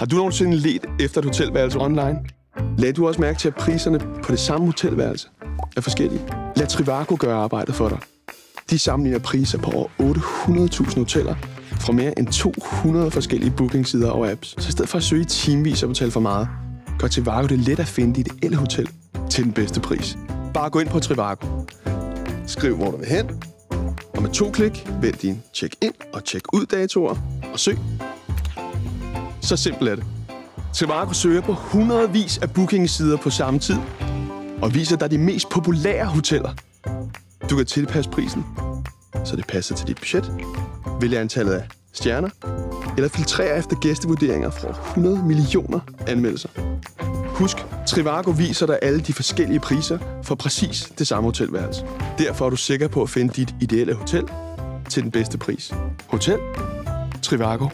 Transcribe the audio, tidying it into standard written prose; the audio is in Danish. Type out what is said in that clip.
Har du nogensinde ledt efter et hotelværelse online? Lad du også mærke til, at priserne på det samme hotelværelse er forskellige? Lad Trivago gøre arbejdet for dig. De sammenligner priser på over 800.000 hoteller fra mere end 200 forskellige bookingsider og apps. Så i stedet for at søge timevis og betale for meget, gør Trivago det let at finde dit ideelle hotel til den bedste pris. Bare gå ind på Trivago. Skriv, hvor du vil hen. Og med 2 klik, vælg din check-in og check-ud-datoer og søg. Så simpelt er det. Trivago søger på hundredvis af bookingsider på samme tid og viser dig de mest populære hoteller. Du kan tilpasse prisen, så det passer til dit budget, vælge antallet af stjerner eller filtrere efter gæstevurderinger fra 100 millioner anmeldelser. Husk, Trivago viser dig alle de forskellige priser for præcis det samme hotelværelse. Derfor er du sikker på at finde dit ideelle hotel til den bedste pris. Hotel Trivago.